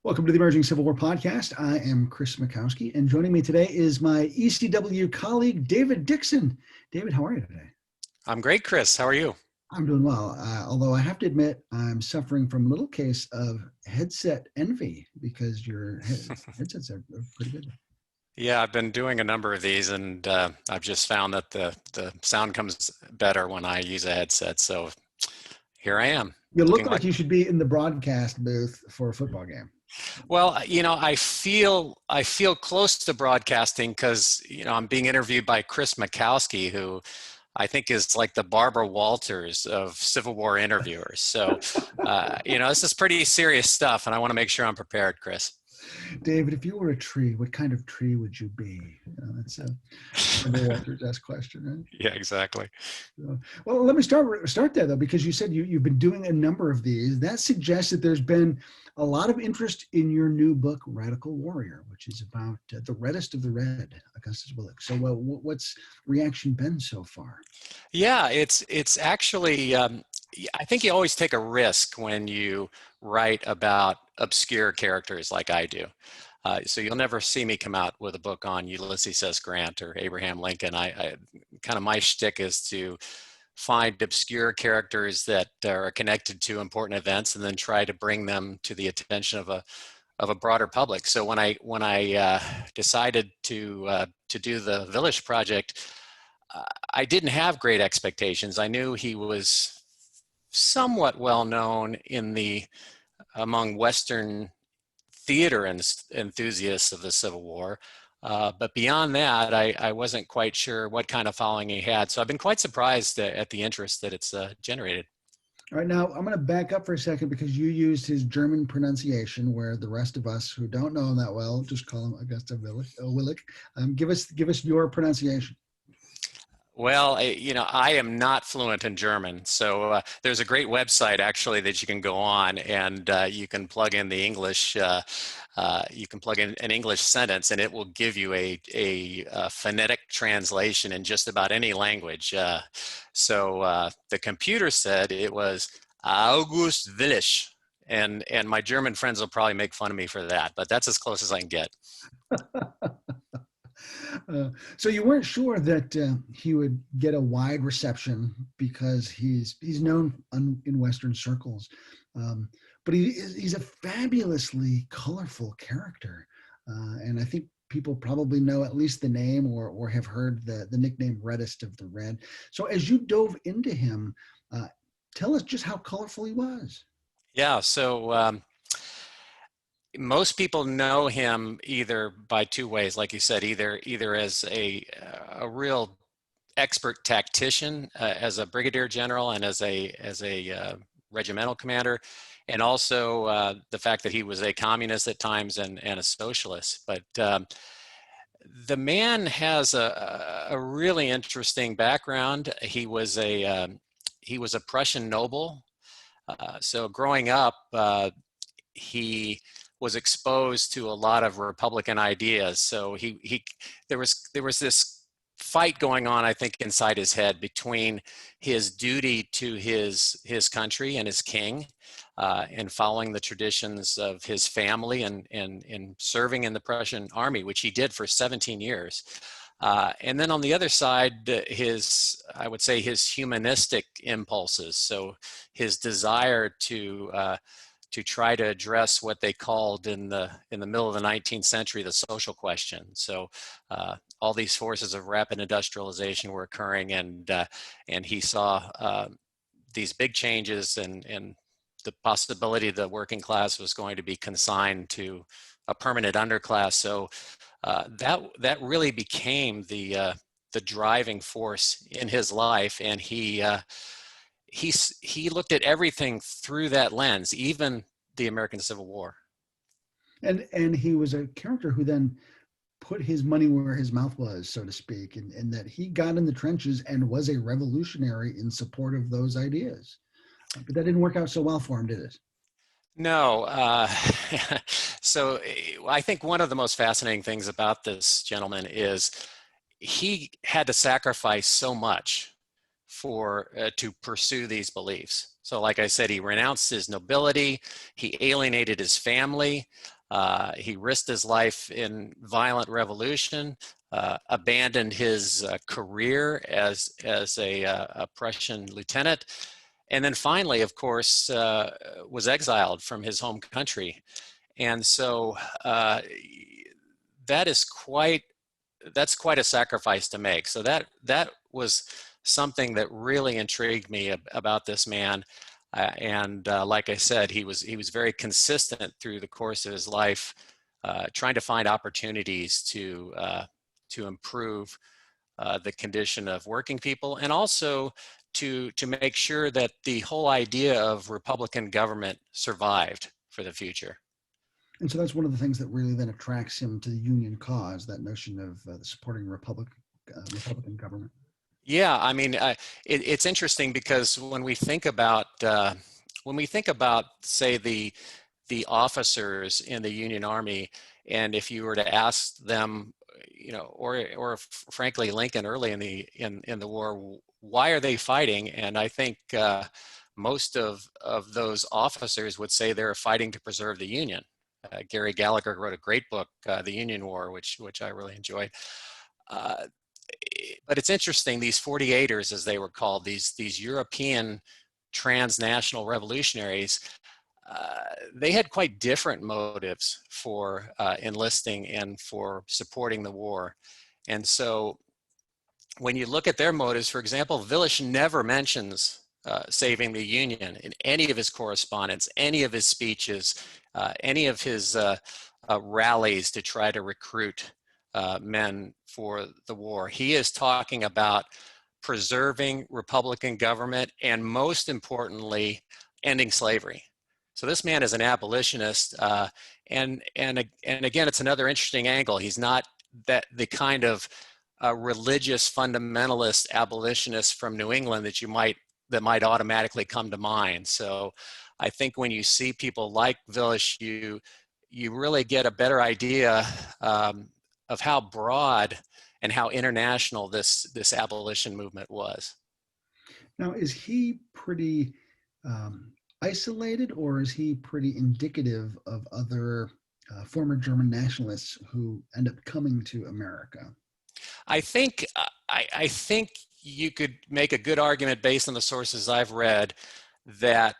Welcome to the Emerging Civil War podcast. I am Chris Mackowski, and joining me today is my ECW colleague, David Dixon. David, how are you today? I'm great, Chris. How are you? I'm doing well, although I have to admit I'm suffering from a little case of headset envy because your headsets are pretty good. Yeah, I've been doing a number of these, and I've just found that the sound comes better when I use a headset. So here I am. You look like you should be in the broadcast booth for a football game. Well, I feel close to broadcasting because I'm being interviewed by Chris Mackowski, who I think is like the Barbara Walters of Civil War interviewers. So this is pretty serious stuff, and I want to make sure I'm prepared, Chris. David, if you were a tree, what kind of tree would you be? That's a Walters question, right? Yeah, exactly. Well, let me start there, though, because you said you've been doing a number of these. That suggests that there's been a lot of interest in your new book, Radical Warrior, which is about the reddest of the red, Augustus Willich. So what's reaction been so far? Yeah, it's actually, I think you always take a risk when you write about obscure characters like I do. So you'll never see me come out with a book on Ulysses S. Grant or Abraham Lincoln. I kind of my shtick is to find obscure characters that are connected to important events and then try to bring them to the attention of a broader public. So when I decided to do the Willich project, I didn't have great expectations. I knew he was somewhat well known among Western theater enthusiasts of the Civil War. But beyond that, I wasn't quite sure what kind of following he had. So I've been quite surprised at the interest that it's generated. All right, now I'm going to back up for a second because you used his German pronunciation, where the rest of us who don't know him that well just call him Augustus Willich. Give us your pronunciation. Well, I am not fluent in German, so there's a great website actually that you can go on and you can plug in the English. You can plug in an English sentence, and it will give you a phonetic translation in just about any language. So the computer said it was August Willich, and my German friends will probably make fun of me for that, but that's as close as I can get. So you weren't sure that he would get a wide reception because he's known in Western circles, but he's a fabulously colorful character, and I think people probably know at least the name or have heard the nickname Reddest of the Red. So as you dove into him, tell us just how colorful he was. Yeah, so most people know him either by two ways, like you said, either as a real expert tactician, as a brigadier general, and as a regimental commander, and also the fact that he was a communist at times and a socialist. But the man has a really interesting background. He was a Prussian noble. So growing up, he was exposed to a lot of Republican ideas. So there was this fight going on, I think, inside his head between his duty to his country and his king, and following the traditions of his family and serving in the Prussian army, which he did for 17 years. And then on the other side, I would say his humanistic impulses. So his desire to try to address what they called in the middle of the 19th century the social question. So all these forces of rapid industrialization were occurring, and he saw these big changes and the possibility the working class was going to be consigned to a permanent underclass. So that really became the driving force in his life, and he looked at everything through that lens, even the American Civil War. And he was a character who then put his money where his mouth was, so to speak, and that he got in the trenches and was a revolutionary in support of those ideas. But that didn't work out so well for him, did it? No. So I think one of the most fascinating things about this gentleman is he had to sacrifice so much to pursue these beliefs. So like I said, he renounced his nobility, he alienated his family, He risked his life in violent revolution, abandoned his career as a Prussian lieutenant, and then finally, of course, was exiled from his home country. And so that is that's quite a sacrifice to make. So that was something that really intrigued me about this man. And like I said, he was very consistent through the course of his life, trying to find opportunities to improve the condition of working people, and also to make sure that the whole idea of Republican government survived for the future. And so that's one of the things that really then attracts him to the Union cause, that notion of supporting Republican government. Yeah, I mean, it's interesting because when we think about say the officers in the Union Army, and if you were to ask them, you know, or frankly Lincoln early in the war, why are they fighting? And I think most of those officers would say they're fighting to preserve the Union. Gary Gallagher wrote a great book, The Union War, which I really enjoyed. But it's interesting, these 48ers, as they were called, these European transnational revolutionaries, they had quite different motives for enlisting and for supporting the war. And so when you look at their motives, for example, Willich never mentions saving the Union in any of his correspondence, any of his speeches, any of his rallies to try to recruit men for the war. He is talking about preserving Republican government and, most importantly, ending slavery. So this man is an abolitionist, and again, it's another interesting angle. He's not the kind of religious fundamentalist abolitionist from New England that might automatically come to mind. So I think when you see people like Willich, you really get a better idea of how broad and how international this abolition movement was. Now, is he pretty isolated, or is he pretty indicative of other former German nationalists who end up coming to America? I think you could make a good argument based on the sources I've read that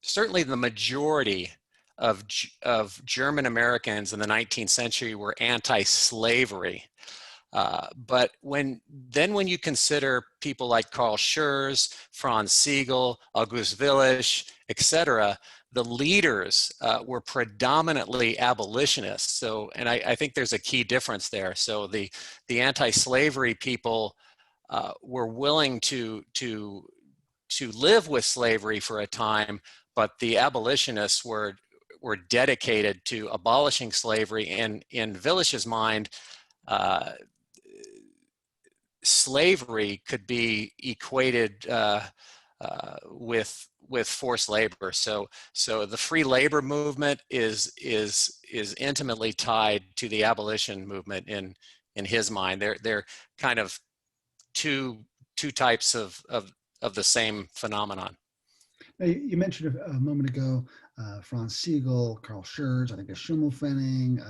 certainly the majority of German Americans in the 19th century were anti-slavery. But when you consider people like Carl Schurz, Franz Siegel, August Willich, etc., the leaders were predominantly abolitionists. So, and I think there's a key difference there. So the anti-slavery people were willing to live with slavery for a time, but the abolitionists were dedicated to abolishing slavery. And in Willich's mind, slavery could be equated with forced labor. So the free labor movement is intimately tied to the abolition movement in his mind. They're kind of two types of the same phenomenon. Now, you mentioned a moment ago Franz Siegel, Carl Schurz, I think there's Schimmelfennig.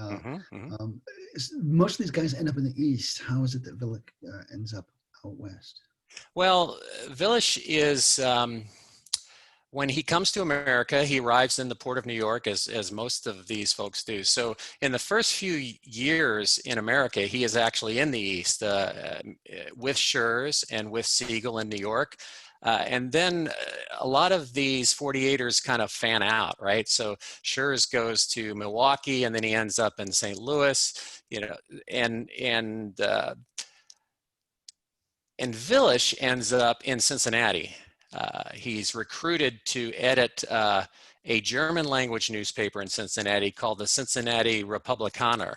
Most of these guys end up in the East. How is it that Willich ends up out West? Well, Willich is, when he comes to America, he arrives in the port of New York, as most of these folks do. So in the first few years in America, he is actually in the East with Schurz and with Siegel in New York. And then a lot of these 48ers kind of fan out, right? So Schurz goes to Milwaukee, and then he ends up in St. Louis, you know, and Willich ends up in Cincinnati. He's recruited to edit a German language newspaper in Cincinnati called the Cincinnati Republikaner.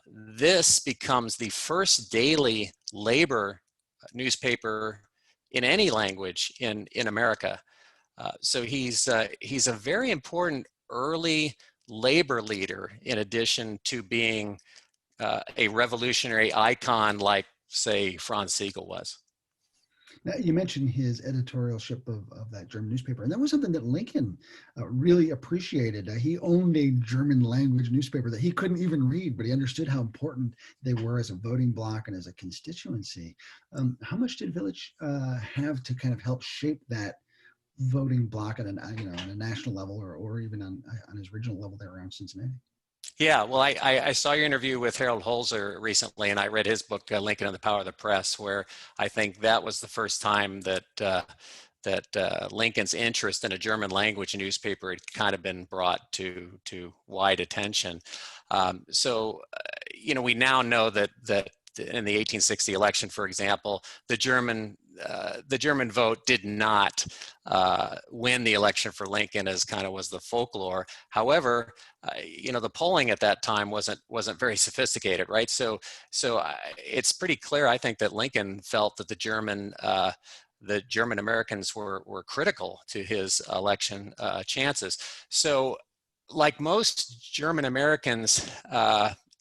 This becomes the first daily labor newspaper in any language in America. So he's a very important early labor leader, in addition to being a revolutionary icon like, say, Franz Siegel was. Now, you mentioned his editorialship of that German newspaper, and that was something that Lincoln really appreciated. He owned a German language newspaper that he couldn't even read, but he understood how important they were as a voting bloc and as a constituency. How much did Willich have to kind of help shape that voting bloc at on a national level, or even on his regional level there around Cincinnati? Yeah, well, I saw your interview with Harold Holzer recently, and I read his book, Lincoln and the Power of the Press, where I think that was the first time that Lincoln's interest in a German language newspaper had kind of been brought to wide attention. We now know that in the 1860 election, for example, the German vote did not win the election for Lincoln, as kind of was the folklore. However, the polling at that time wasn't very sophisticated, right? So it's pretty clear, I think, that Lincoln felt that the German Americans were critical to his election chances. So, like most German Americans,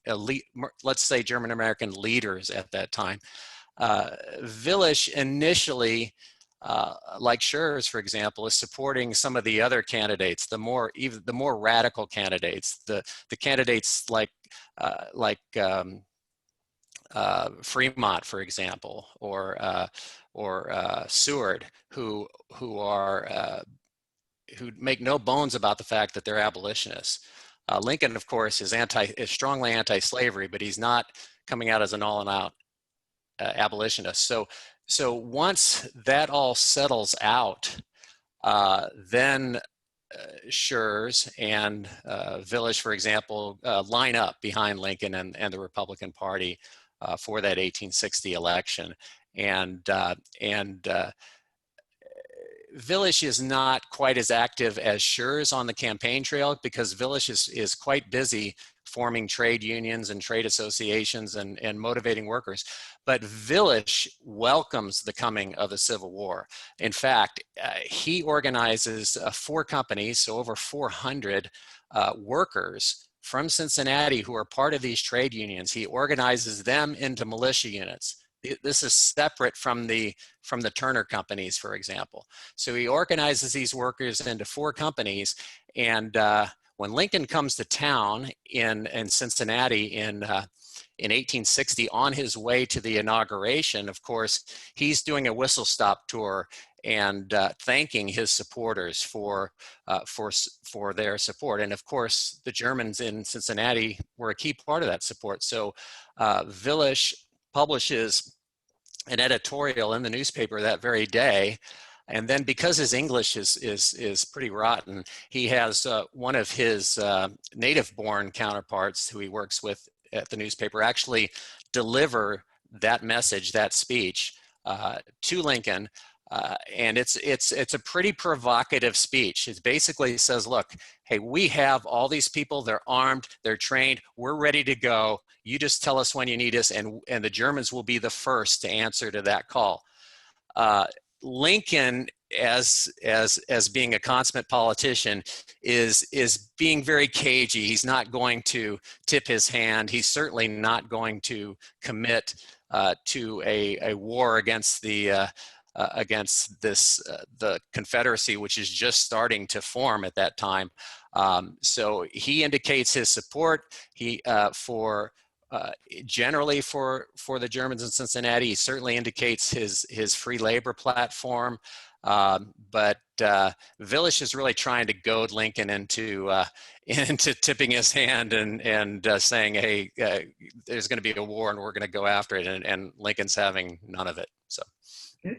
elite, let's say German American leaders at that time, Willich initially, like Schurz, for example, is supporting some of the other candidates, the more radical candidates, the candidates like Fremont, for example, or Seward, who make no bones about the fact that they're abolitionists. Lincoln, of course, is strongly anti-slavery, but he's not coming out as an all-and-out abolitionist. So once that all settles out, then Schurz and Willich, for example, line up behind Lincoln and the Republican Party for that 1860 election. And Willich is not quite as active as Schurz on the campaign trail, because Willich is quite busy forming trade unions and trade associations and motivating workers. But Willich welcomes the coming of the Civil War. In fact, he organizes 4 companies, so over 400 workers from Cincinnati who are part of these trade unions. He organizes them into militia units. This is separate from the Turner companies, for example. So he organizes these workers into 4 companies, and when Lincoln comes to town in Cincinnati in 1860, on his way to the inauguration, of course, he's doing a whistle-stop tour and thanking his supporters for their support. And of course, the Germans in Cincinnati were a key part of that support. So Willich publishes an editorial in the newspaper that very day. And then, because his English is pretty rotten, he has one of his native-born counterparts who he works with at the newspaper actually deliver that message, that speech, to Lincoln. And it's a pretty provocative speech. It basically says, look, hey, we have all these people, they're armed, they're trained, we're ready to go. You just tell us when you need us, and the Germans will be the first to answer to that call. Lincoln, as being a consummate politician, is being very cagey. He's not going to tip his hand. He's certainly not going to commit to a war against the Confederacy, which is just starting to form at that time. So he indicates his support generally for the Germans in Cincinnati. He certainly indicates his free labor platform. But Willich is really trying to goad Lincoln into tipping his hand and saying, hey, there's going to be a war and we're going to go after it. And Lincoln's having none of it. So,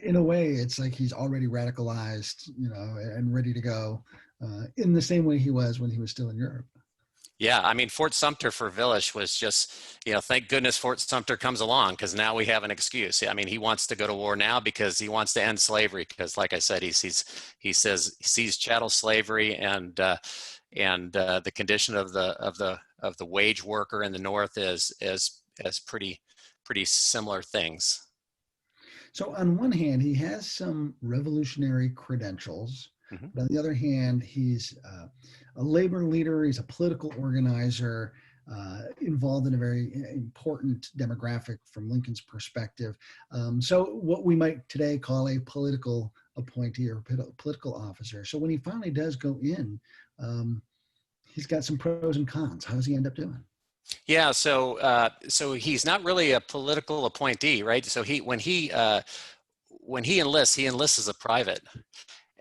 in a way, it's like he's already radicalized, and ready to go, in the same way he was when he was still in Europe. Yeah, I mean, Fort Sumter for Willich was just, thank goodness Fort Sumter comes along, because now we have an excuse. I mean, he wants to go to war now because he wants to end slavery, because, like I said, he sees chattel slavery and the condition of the wage worker in the North as pretty similar things. So on one hand, he has some revolutionary credentials. Mm-hmm. But on the other hand, he's a labor leader. He's a political organizer. involved in a very important demographic from Lincoln's perspective. So what we might today call a political appointee or political officer. So when he finally does go in, he's got some pros and cons. How does he end up doing? Yeah, so he's not really a political appointee, right? So when he enlists as a private,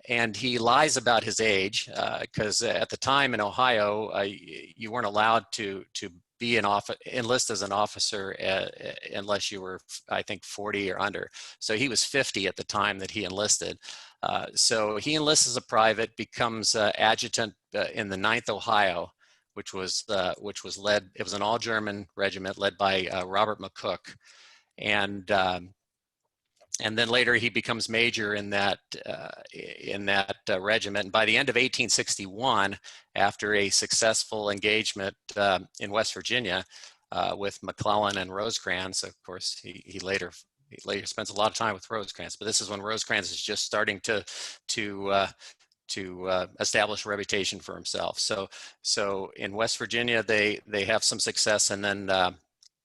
and he lies about his age because at the time in Ohio, you weren't allowed to be enlist as an officer unless you were, I think, 40 or under. So he was 50 at the time that he enlisted. So he enlists as a private, becomes adjutant in the 9th Ohio, which was led. It was an all-German regiment led by Robert McCook, and then later he becomes major in that regiment. And by the end of 1861, after a successful engagement in West Virginia with McClellan and Rosecrans, of course, he later spends a lot of time with Rosecrans. But this is when Rosecrans is just starting to establish a reputation for himself. So in West Virginia, they have some success, and then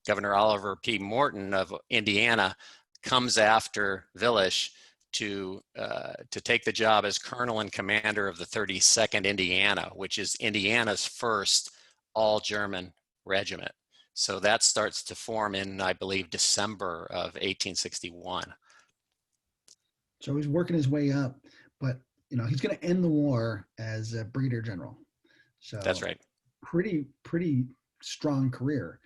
Governor Oliver P. Morton of Indiana comes after Willich to take the job as colonel and commander of the 32nd Indiana, which is Indiana's first all-German regiment. So that starts to form in, I believe, December of 1861. So he's working his way up, but he's going to end the war as a brigadier general. So that's right. Pretty strong career.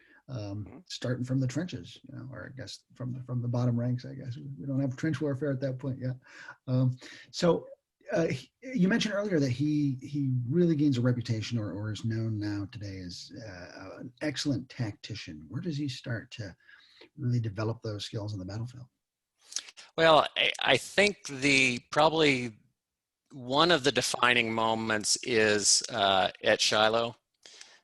Starting from the trenches, or I guess from the bottom ranks. I guess we don't have trench warfare at that point yet. So you mentioned earlier that he really gains a reputation, or is known now today as an excellent tactician. Where does he start to really develop those skills on the battlefield? Well, I think probably one of the defining moments is at Shiloh.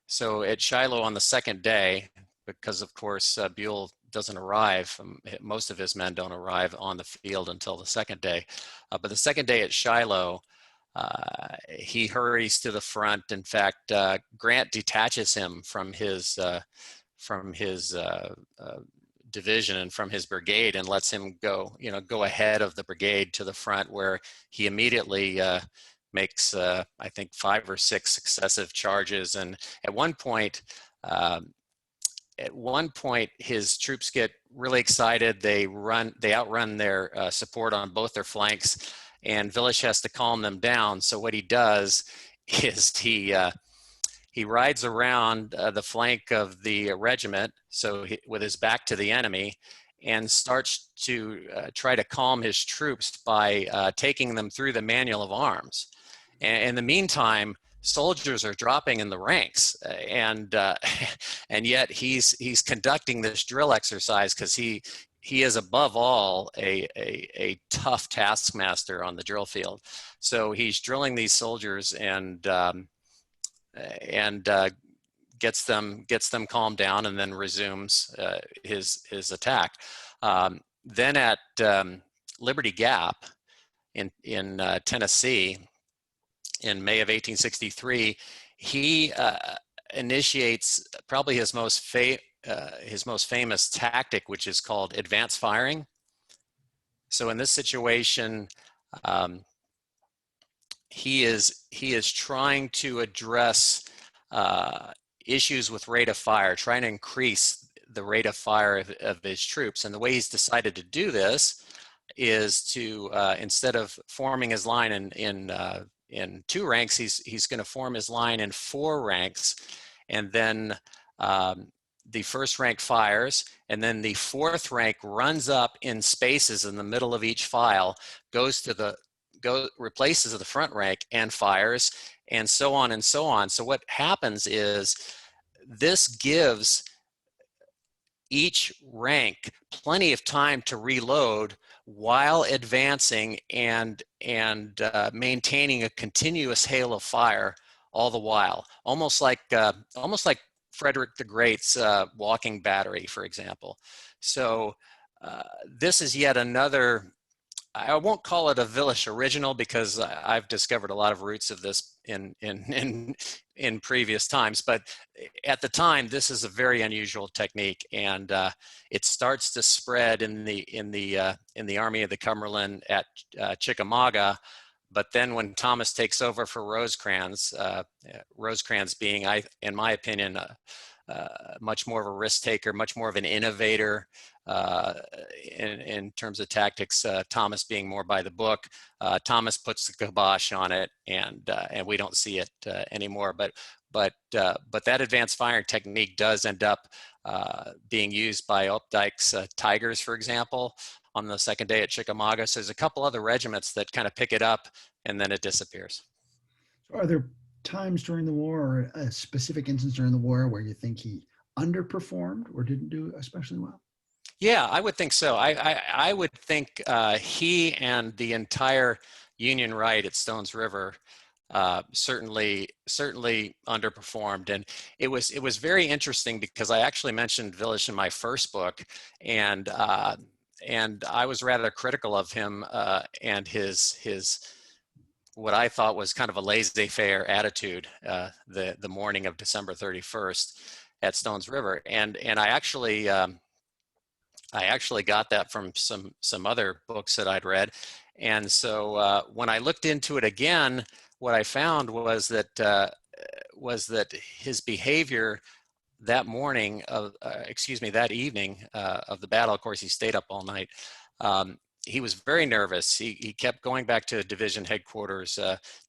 So at Shiloh on the second day, because of course Buell doesn't arrive, most of his men don't arrive on the field until the second day. But the second day at Shiloh, he hurries to the front. In fact, Grant detaches him from his division and from his brigade and lets him go ahead of the brigade to the front, where he immediately makes, I think, 5 or 6 successive charges. And at one point, his troops get really excited. They outrun their support on both their flanks, and Willich has to calm them down. So what he does is he rides around the flank of the regiment, with his back to the enemy, and starts to try to calm his troops by taking them through the manual of arms. And in the meantime, soldiers are dropping in the ranks, and yet he's conducting this drill exercise because he is above all a tough taskmaster on the drill field. So he's drilling these soldiers and gets them calmed down, and then resumes his attack. Then at Liberty Gap in Tennessee, in May of 1863, he initiates probably his most famous tactic, which is called advance firing. So in this situation, he is trying to address issues with rate of fire, trying to increase the rate of fire of his troops. And the way he's decided to do this is to instead of forming his line in 2 ranks, he's going to form his line in 4 ranks, and then the first rank fires, and then the 4th rank runs up in spaces in the middle of each file, replaces the front rank and fires, and so on and so on. So what happens is this gives each rank plenty of time to reload while advancing and maintaining a continuous hail of fire all the while, almost like Frederick the Great's walking battery, for example. So this is yet another I won't call it a Willich original because I've discovered a lot of roots of this in previous times. But at the time, this is a very unusual technique, and it starts to spread in the Army of the Cumberland at Chickamauga. But then when Thomas takes over for Rosecrans, Rosecrans being, in my opinion, much more of a risk taker, much more of an innovator in terms of tactics. Thomas being more by the book. Thomas puts the kibosh on it, and we don't see it anymore. But that advanced firing technique does end up being used by Opdyke's Tigers, for example, on the second day at Chickamauga. So there's a couple other regiments that kind of pick it up, and then it disappears. Are there times during the war or a specific instance during the war where you think he underperformed or didn't do especially well? Yeah, I would think so. I would think he and the entire Union right at Stones River certainly underperformed, and it was very interesting because I actually mentioned Willich in my first book, and I was rather critical of him and his what I thought was kind of a laissez-faire attitude the morning of December 31st at Stones River, and I actually got that from some other books that I'd read, and so when I looked into it again, what I found was that his behavior that morning that evening of the battle. Of course, he stayed up all night. He was very nervous. He kept going back to division headquarters,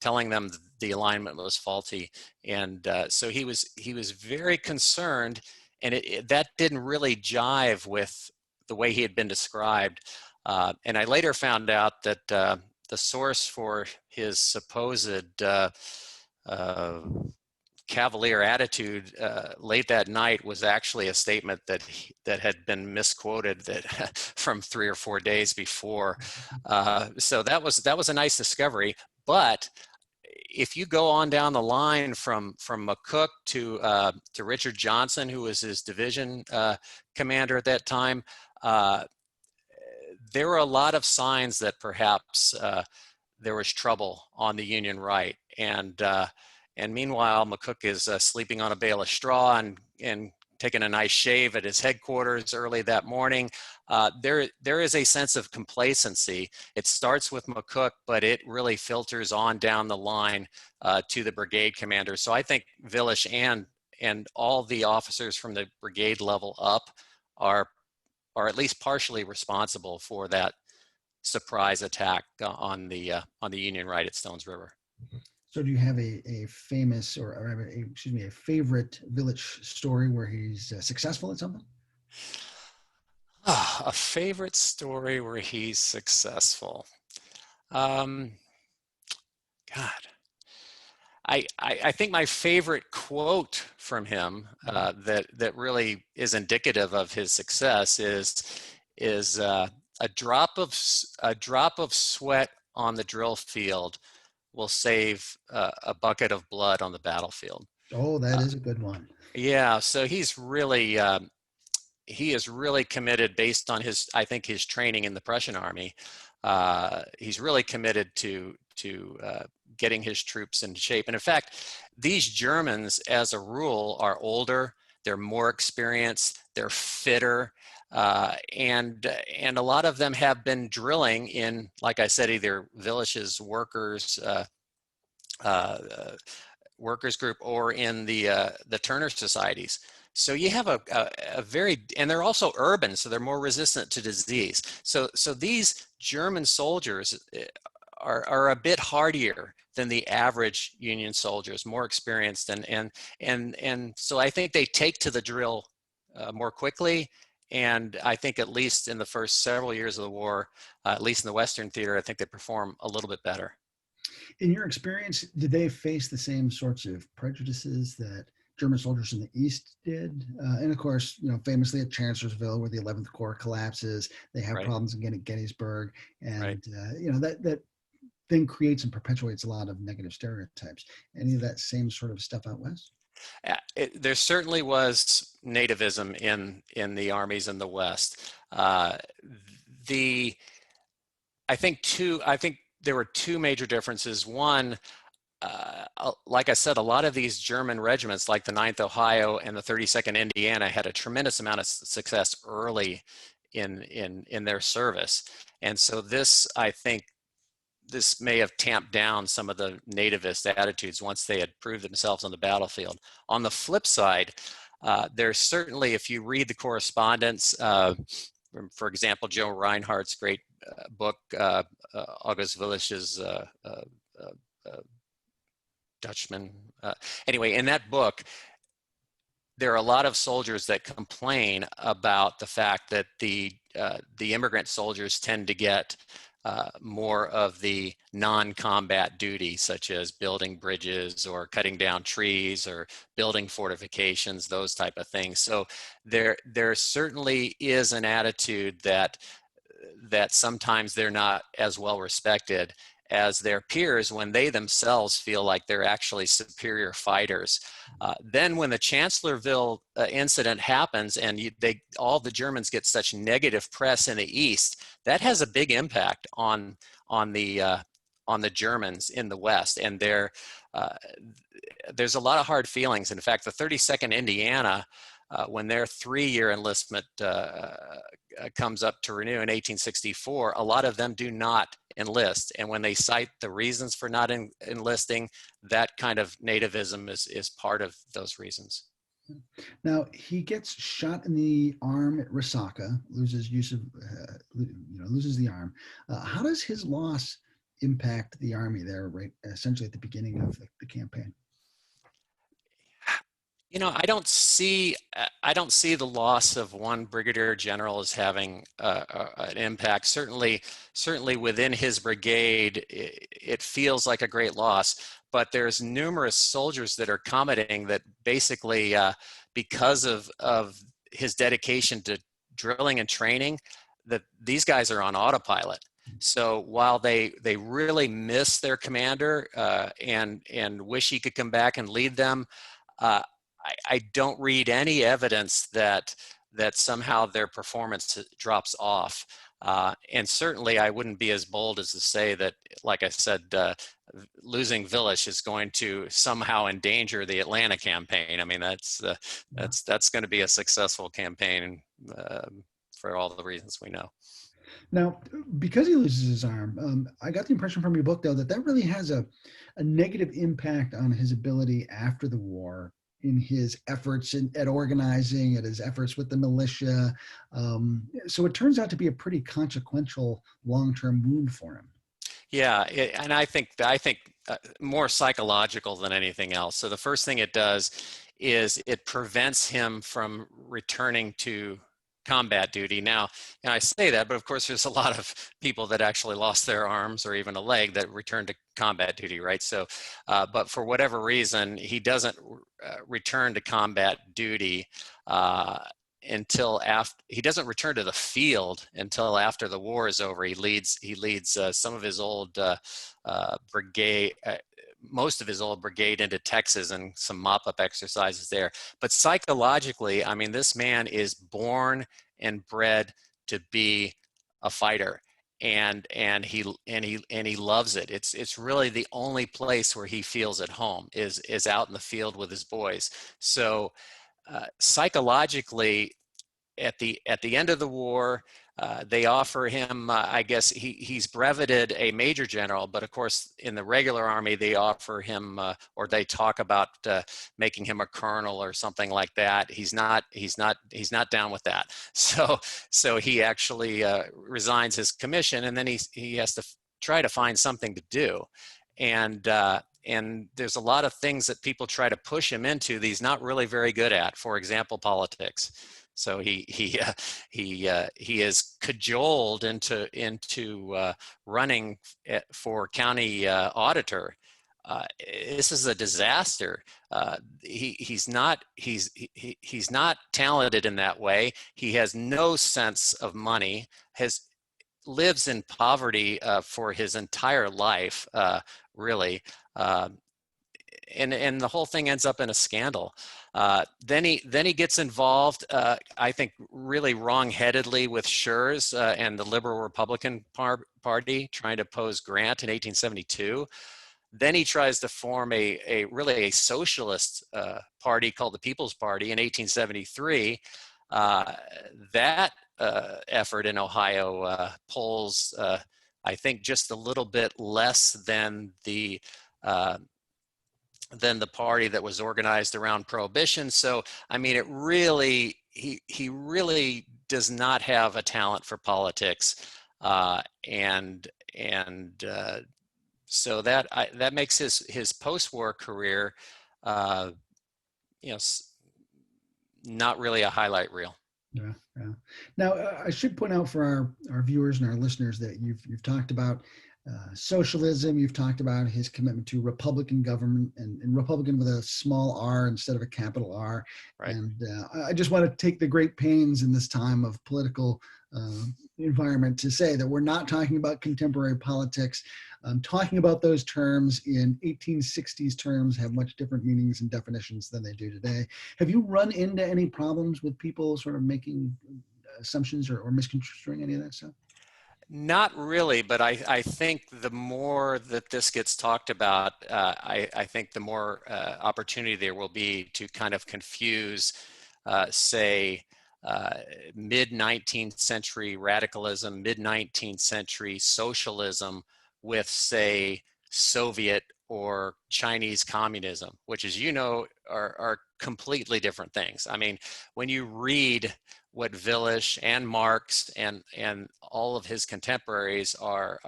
telling them the alignment was faulty, and so he was very concerned, and that didn't really jive with the way he had been described. And I later found out that the source for his supposed cavalier attitude late that night was actually a statement that had been misquoted from 3 or 4 days before. So that was a nice discovery. But if you go on down the line from McCook to Richard Johnson, who was his division commander at that time, there were a lot of signs that perhaps there was trouble on the Union right, and meanwhile McCook is sleeping on a bale of straw and taking a nice shave at his headquarters early that morning. There is a sense of complacency. It starts with McCook, but it really filters on down the line to the brigade commander. So I think Willich and all the officers from the brigade level up are at least partially responsible for that surprise attack on the Union right at Stones River. So do you have a famous or a favorite Willich story where he's successful at something? A favorite story where he's successful. God, I think my favorite quote from him that really is indicative of his success is a drop of sweat on the drill field will save a bucket of blood on the battlefield. Oh, that is a good one. Yeah, so he is really committed based on his training in the Prussian army. He's really committed to getting his troops into shape. And in fact, these Germans, as a rule, are older, they're more experienced, they're fitter, and a lot of them have been drilling in, like I said, either Willich's workers group or in the Turner societies. So you have a very, and they're also urban, so they're more resistant to disease. So these German soldiers are a bit hardier than the average Union soldiers, more experienced, and so I think they take to the drill more quickly. And I think at least in the first several years of the war, at least in the Western theater, I think they perform a little bit better. In your experience, did they face the same sorts of prejudices that German soldiers in the East did? And of course, famously at Chancellorsville, where the 11th Corps collapses, they have problems again at Gettysburg, and that then creates and perpetuates a lot of negative stereotypes. Any of that same sort of stuff out west? There certainly was nativism in the armies in the West. The I think there were two major differences. One, like I said, a lot of these German regiments, like the 9th Ohio and the 32nd Indiana, had a tremendous amount of success early in their service. And so this, I think, this may have tamped down some of the nativist attitudes once they had proved themselves on the battlefield. On the flip side, there's certainly, if you read the correspondence, for example, Joe Reinhardt's great book, August Willich's Dutchman. Anyway, in that book, there are a lot of soldiers that complain about the fact that the immigrant soldiers tend to get more of the non-combat duty, such as building bridges or cutting down trees or building fortifications, those type of things. So there certainly is an attitude that sometimes they're not as well respected as their peers when they themselves feel like they're actually superior fighters. Then when the Chancellorsville incident happens and all the Germans get such negative press in the East, that has a big impact on the Germans in the West. And there's a lot of hard feelings. In fact, the 32nd Indiana, when their 3-year enlistment comes up to renew in 1864, a lot of them do not enlist. And when they cite the reasons for not enlisting, that kind of nativism is part of those reasons. Now, he gets shot in the arm at Resaca, loses loses the arm. How does his loss impact the army there, right, essentially at the beginning of the campaign? I don't see the loss of one brigadier general as having an impact. Certainly within his brigade, it feels like a great loss. But there's numerous soldiers that are commenting that basically, because of his dedication to drilling and training, that these guys are on autopilot. So while they really miss their commander and wish he could come back and lead them, I don't read any evidence that somehow their performance drops off. And certainly I wouldn't be as bold as to say that, like I said, losing Willich is going to somehow endanger the Atlanta campaign. I mean, that's going to be a successful campaign for all the reasons we know. Now, because he loses his arm, I got the impression from your book, though, that really has a negative impact on his ability after the war, in his efforts at organizing, at his efforts with the militia. So it turns out to be a pretty consequential long-term wound for him. Yeah, and I think more psychological than anything else. So the first thing it does is it prevents him from returning to combat duty. Now, and I say that, but of course there's a lot of people that actually lost their arms or even a leg that returned to combat duty, right? So, but for whatever reason, he doesn't return to combat duty until after. He doesn't return to the field until after the war is over. He leads some of his old brigade. Most of his old brigade into Texas and some mop-up exercises there. But psychologically, I mean, this man is born and bred to be a fighter, and he loves it. It's really the only place where he feels at home is out in the field with his boys. So psychologically, at the end of the war, they offer him, I guess he's breveted a major general, but of course in the regular army they offer him, or they talk about making him a colonel or something like that. He's not down with that. So he actually resigns his commission, and then he has to try to find something to do, and there's a lot of things that people try to push him into that he's not really very good at. For example, politics. So he is cajoled into running for county auditor. This is a disaster. He's not talented in that way. He has no sense of money. Lives in poverty for his entire life, really. and the whole thing ends up in a scandal. Then he gets involved, I think, really wrong-headedly with Schurz and the Liberal Republican Party trying to oppose Grant in 1872. Then he tries to form really a socialist party called the People's Party in 1873. That effort in Ohio polls, I think, just a little bit less than the party that was organized around Prohibition. So, I mean, he really does not have a talent for politics, and so that makes his post-war career, not really a highlight reel. Yeah, yeah. Now, I should point out for our viewers and our listeners that you've talked about socialism. You've talked about his commitment to Republican government and Republican with a small r instead of a capital R. Right. And I just want to take the great pains in this time of political environment to say that we're not talking about contemporary politics. Talking about those terms in 1860s terms have much different meanings and definitions than they do today. Have you run into any problems with people sort of making assumptions or misconstruing any of that stuff? Not really, but I think the more that this gets talked about, I think the more opportunity there will be to kind of confuse, say, mid-19th century radicalism, mid-19th century socialism with, say, Soviet or Chinese communism, which, as you know, are completely different things. I mean, when you read what Willich and Marx and all of his contemporaries are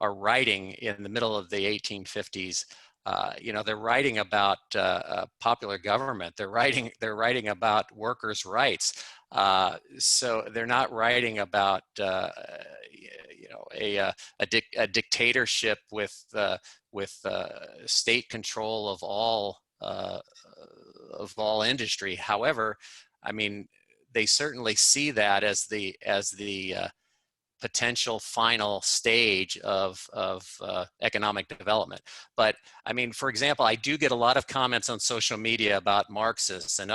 writing in the middle of the 1850s, they're writing about popular government. They're writing about workers' rights. So they're not writing about a dictatorship with state control of all industry. However, I mean, they certainly see that as the potential final stage of economic development. But I mean, for example, I do get a lot of comments on social media about Marxists and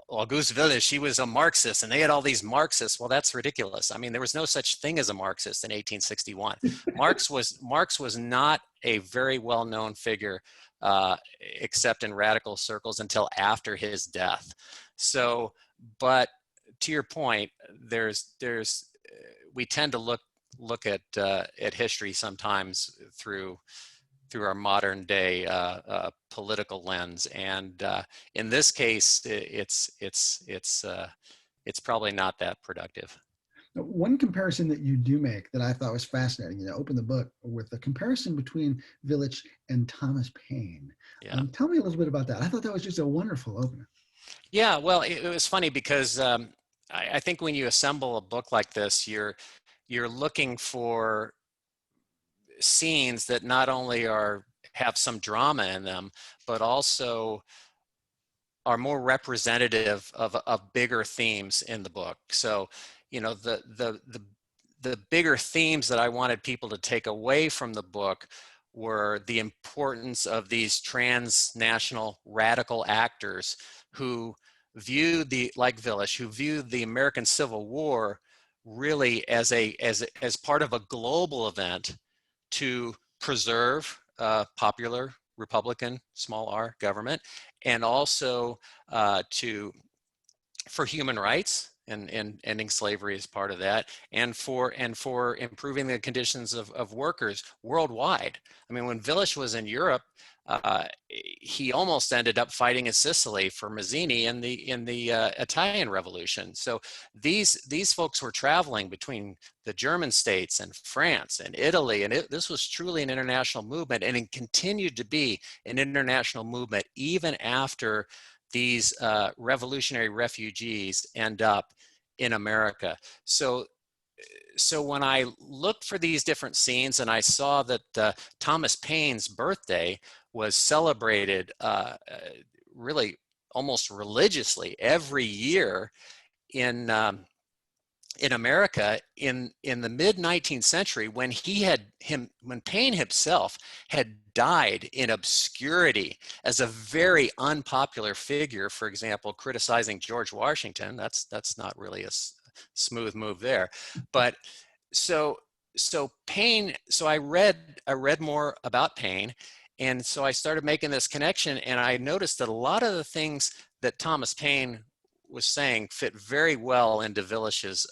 August Willich, he was a Marxist and they had all these Marxists. Well, that's ridiculous. I mean, there was no such thing as a Marxist in 1861. Marx was not a very well-known figure, except in radical circles, until after his death. So, but to your point, we tend to look at history sometimes through our modern day political lens, and in this case, it's probably not that productive. One comparison that you do make that I thought was fascinating, open the book with the comparison between Willich and Thomas Paine. Yeah. Tell me a little bit about that. I thought that was just a wonderful opener. Yeah, well, it was funny because I think when you assemble a book like this, you're looking for scenes that not only have some drama in them, but also are more representative of bigger themes in the book. So, the bigger themes that I wanted people to take away from the book were the importance of these transnational radical actors who viewed like Willich, who viewed the American Civil War really as part of a global event to preserve popular Republican, small r, government, and also for human rights and ending slavery as part of that, and for improving the conditions of workers worldwide. I mean, when Willich was in Europe, he almost ended up fighting in Sicily for Mazzini in the Italian Revolution. So these folks were traveling between the German states and France and Italy, and this was truly an international movement, and it continued to be an international movement even after these revolutionary refugees end up in America. So when I looked for these different scenes and I saw that Thomas Paine's birthday was celebrated really almost religiously every year in in America in the mid 19th century, when when Paine himself had died in obscurity as a very unpopular figure, for example, criticizing George Washington. That's not really a smooth move there. But so Paine, so I read more about Paine, and so I started making this connection, and I noticed that a lot of the things that Thomas Paine was saying fit very well into Willich's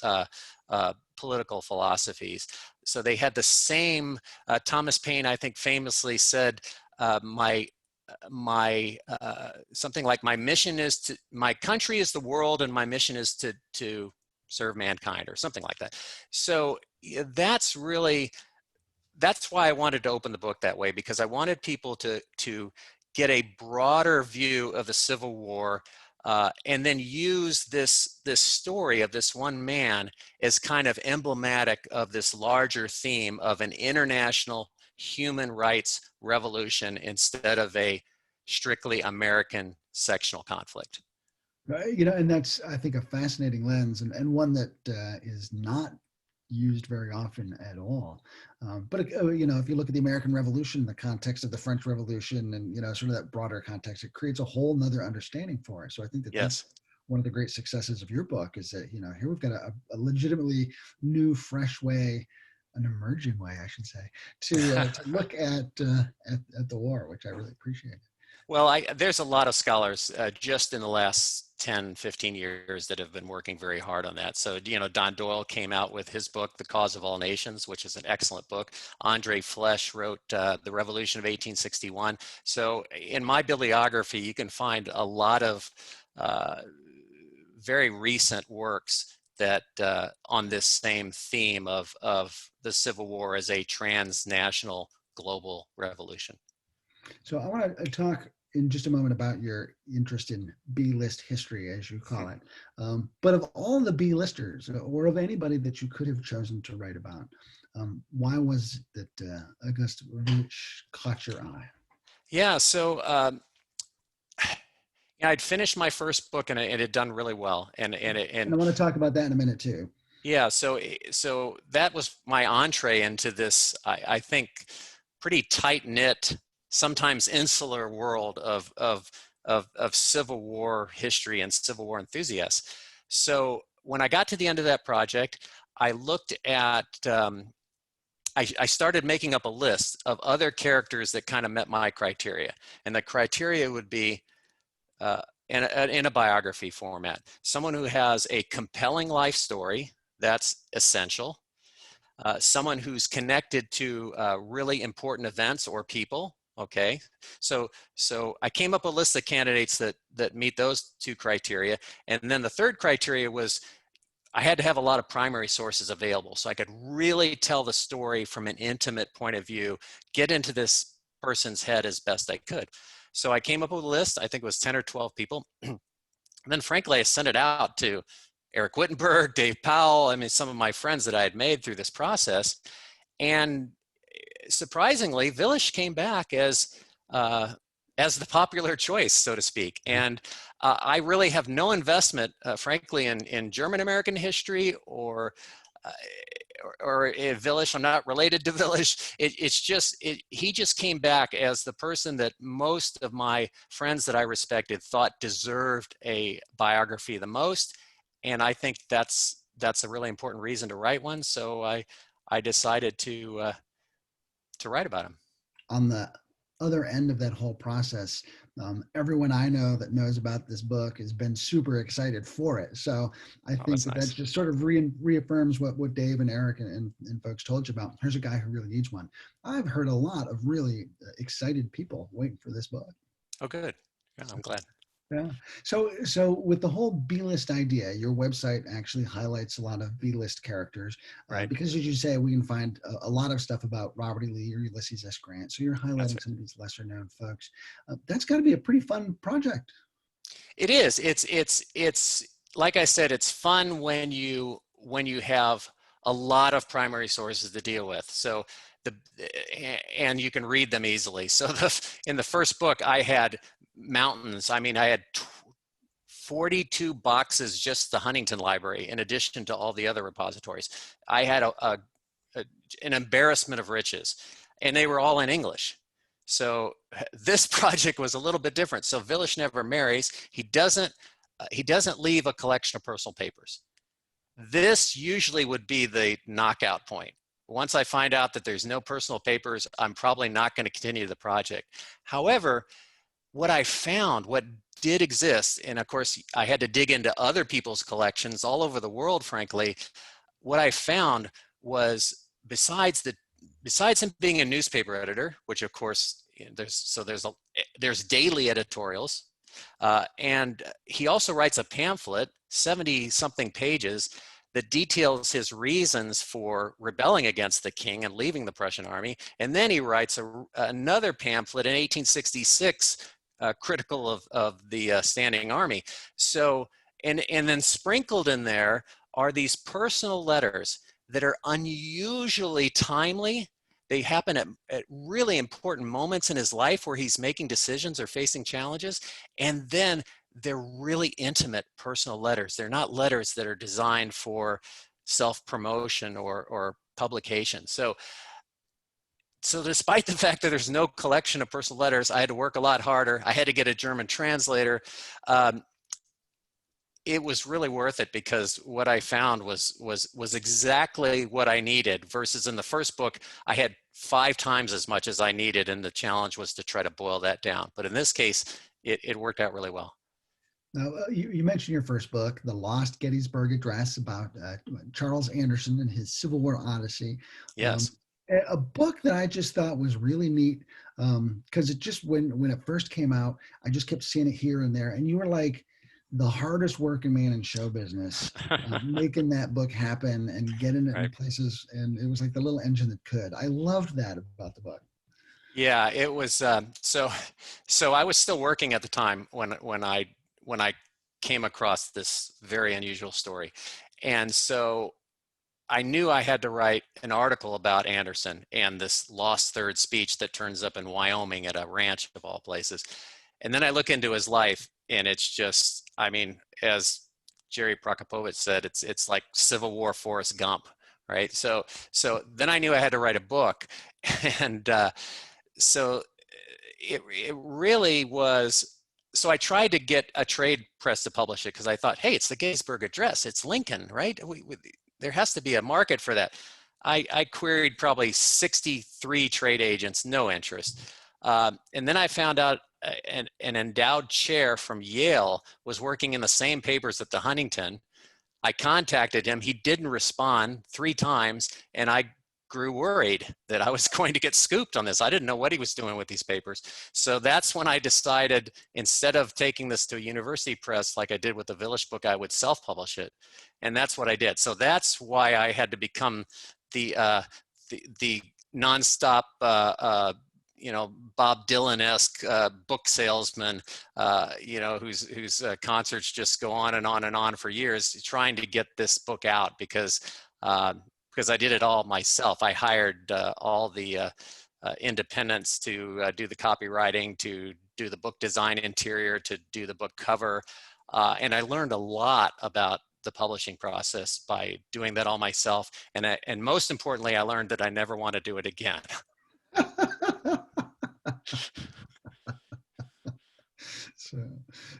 political philosophies. So they had the same. Thomas Paine, I think, famously said, something like, my country is the world, and my mission is to serve mankind," or something like that. So that's why I wanted to open the book that way, because I wanted people to get a broader view of the Civil War, and then use this story of this one man as kind of emblematic of this larger theme of an international human rights revolution instead of a strictly American sectional conflict. Right. And that's, I think, a fascinating lens, and one that is not used very often at all. But if you look at the American Revolution in the context of the French Revolution, and sort of that broader context, it creates a whole nother understanding for us. So I think that Yes. that's one of the great successes of your book, is that here we've got a legitimately new, fresh way, an emerging way, I should say, to look at the war, which I really appreciate. Well, there's a lot of scholars just in the last 10, 15 years that have been working very hard on that. So, Don Doyle came out with his book, The Cause of All Nations, which is an excellent book. Andre Flesch wrote The Revolution of 1861. So in my bibliography, you can find a lot of very recent works that on this same theme of the Civil War as a transnational global revolution. So I want to talk in just a moment about your interest in B-list history, as you call it. But of all the B-listers, or of anybody that you could have chosen to write about, why was it that August Willich caught your eye? Yeah, so I'd finished my first book, and it had done really well. And I want to talk about that in a minute too. Yeah, so that was my entree into this, I think, pretty tight-knit, sometimes insular world of Civil War history and Civil War enthusiasts. So when I got to the end of that project, I looked at, I started making up a list of other characters that kind of met my criteria. And the criteria would be, in a biography format, someone who has a compelling life story, that's essential. Someone who's connected to really important events or people. Okay, so I came up with a list of candidates that meet those two criteria, and then the third criteria was I had to have a lot of primary sources available, so I could really tell the story from an intimate point of view, get into this person's head as best I could. So I came up with a list. I think it was 10 or 12 people. And then, frankly, I sent it out to Eric Wittenberg, Dave Powell, I mean, some of my friends that I had made through this process. And surprisingly, Willich came back as the popular choice, so to speak. And I really have no investment, frankly, in German American history or Willich. I'm not related to Willich. He just came back as the person that most of my friends that I respected thought deserved a biography the most. And I think that's a really important reason to write one. So I decided to write about him. On the other end of that whole process, everyone I know that knows about this book has been super excited for it. So I think that nice. just sort of reaffirms what Dave and Eric and folks told you about. Here's a guy who really needs one. I've heard a lot of really excited people waiting for this book. Oh, good. Yeah, I'm glad. Yeah. So with the whole B-list idea, your website actually highlights a lot of B-list characters, right? Because as you say, we can find a lot of stuff about Robert E. Lee or Ulysses S. Grant. So you're highlighting Right. some of these lesser known folks. That's got to be a pretty fun project. It is. It's like I said, it's fun when you have a lot of primary sources to deal with. So and you can read them easily. So in the first book, I had mountains. I mean, I had 42 boxes, just the Huntington Library, in addition to all the other repositories. I had an embarrassment of riches, and they were all in English. So this project was a little bit different. So Willich never marries. He doesn't leave a collection of personal papers. This usually would be the knockout point. Once I find out that there's no personal papers, I'm probably not going to continue the project. However, what I found, what did exist, and of course I had to dig into other people's collections all over the world, frankly, what I found was besides him being a newspaper editor, which of course there's daily editorials, and he also writes a pamphlet, 70 something pages, that details his reasons for rebelling against the king and leaving the Prussian army. And then he writes another pamphlet in 1866, critical of the standing army. So, and then sprinkled in there are these personal letters that are unusually timely. They happen at really important moments in his life where he's making decisions or facing challenges. And then they're really intimate personal letters. They're not letters that are designed for self-promotion or publication. So despite the fact that there's no collection of personal letters, I had to work a lot harder. I had to get a German translator. It was really worth it because what I found was exactly what I needed, versus in the first book, I had 5 times as much as I needed, and the challenge was to try to boil that down. But in this case, it worked out really well. Now, you mentioned your first book, The Lost Gettysburg Address, about Charles Anderson and his Civil War Odyssey. Yes. A book that I just thought was really neat, because it just, when it first came out, I just kept seeing it here and there. And you were like the hardest working man in show business, making that book happen and getting it in places. And it was like the little engine that could. I loved that about the book. Yeah, it was. So I was still working at the time when I came across this very unusual story. And so I knew I had to write an article about Anderson and this lost third speech that turns up in Wyoming at a ranch of all places. And then I look into his life, and it's just, I mean, as Jerry Prokopowicz said, it's like Civil War Forrest Gump, right? So then I knew I had to write a book. And so it really was. So I tried to get a trade press to publish it because I thought, hey, it's the Gettysburg Address. It's Lincoln, right? There has to be a market for that. I queried probably 63 trade agents, no interest. And then I found out an endowed chair from Yale was working in the same papers at the Huntington. I contacted him. He didn't respond 3 times, and I grew worried that I was going to get scooped on this. I didn't know what he was doing with these papers. So that's when I decided, instead of taking this to a university press like I did with the Willich book, I would self-publish it. And that's what I did. So that's why I had to become the nonstop, Bob Dylan-esque book salesman, whose concerts just go on and on and on for years, trying to get this book out because I did it all myself. I hired all the independents to do the copywriting, to do the book design interior, to do the book cover. And I learned a lot about the publishing process by doing that all myself. And most importantly, I learned that I never want to do it again.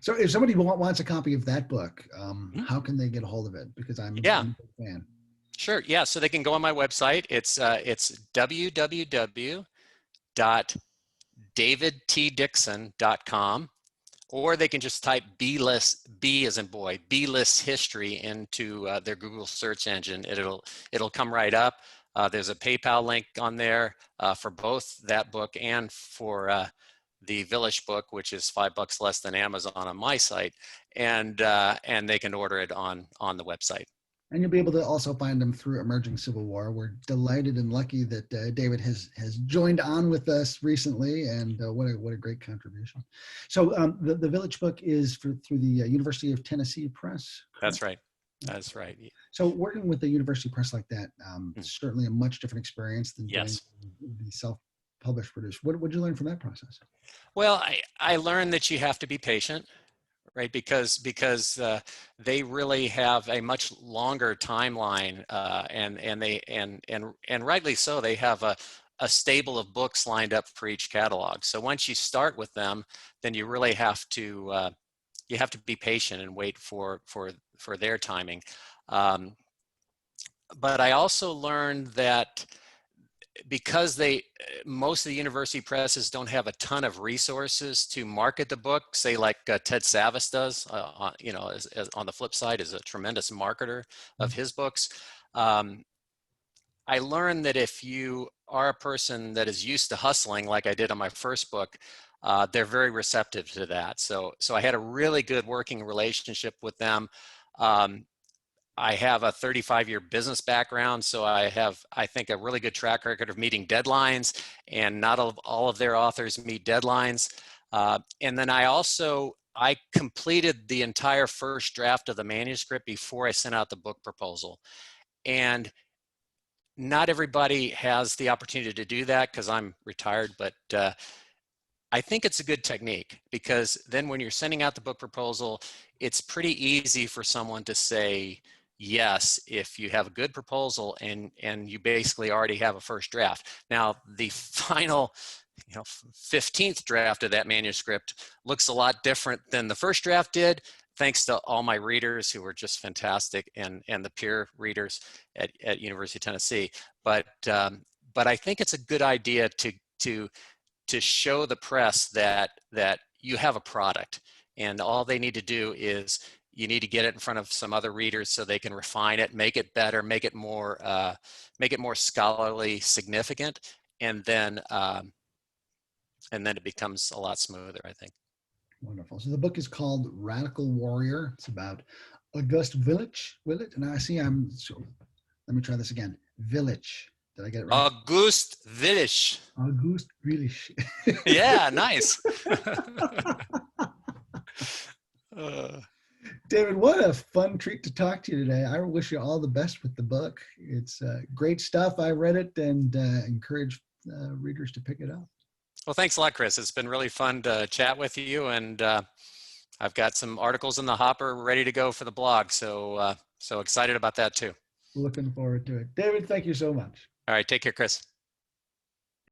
So if somebody wants a copy of that book, how can they get a hold of it? Because I'm a big fan. Sure. Yeah. So they can go on my website. It's www.davidtdixon.com, or they can just type B as in boy, B-list history into their Google search engine. It'll come right up. There's a PayPal link on there for both that book and for the Willich book, which is $5 less than Amazon on my site, and they can order it on the website. And you'll be able to also find them through Emerging Civil War. We're delighted and lucky that David has joined on with us recently, and what a great contribution. So the Willich book is through the University of Tennessee Press. Correct? That's right. That's right. So working with a university press like that, certainly a much different experience than doing the self-published produce. What did you learn from that process? Well, I learned that you have to be patient, right? Because they really have a much longer timeline, and rightly so. They have a stable of books lined up for each catalog. So once you start with them, then you really have to be patient and wait for their timing. But I also learned that because most of the university presses don't have a ton of resources to market the book, say like Ted Savas does, as on the flip side, is a tremendous marketer of his books. I learned that if you are a person that is used to hustling, like I did on my first book, they're very receptive to that. So I had a really good working relationship with them. I have a 35-year business background, so I have, I think, a really good track record of meeting deadlines, and not all of their authors meet deadlines. And then I completed the entire first draft of the manuscript before I sent out the book proposal. And not everybody has the opportunity to do that because I'm retired, but I think it's a good technique, because then when you're sending out the book proposal, it's pretty easy for someone to say yes if you have a good proposal and you basically already have a first draft. Now, the final 15th draft of that manuscript looks a lot different than the first draft did, thanks to all my readers who were just fantastic, and the peer readers at University of Tennessee. But I think it's a good idea to show the press that you have a product, and all they need to do is you need to get it in front of some other readers so they can refine it, make it better, make it more scholarly significant, and then it becomes a lot smoother, I think. Wonderful. So the book is called Radical Warrior. It's about August Willich. And I see let me try this again. Willich. Did I get it right? August Willich. August Willich. Yeah, nice. David, what a fun treat to talk to you today. I wish you all the best with the book. It's great stuff. I read it and encourage readers to pick it up. Well, thanks a lot, Chris. It's been really fun to chat with you, and I've got some articles in the hopper ready to go for the blog. So excited about that too. Looking forward to it. David, thank you so much. All right, take care, Chris.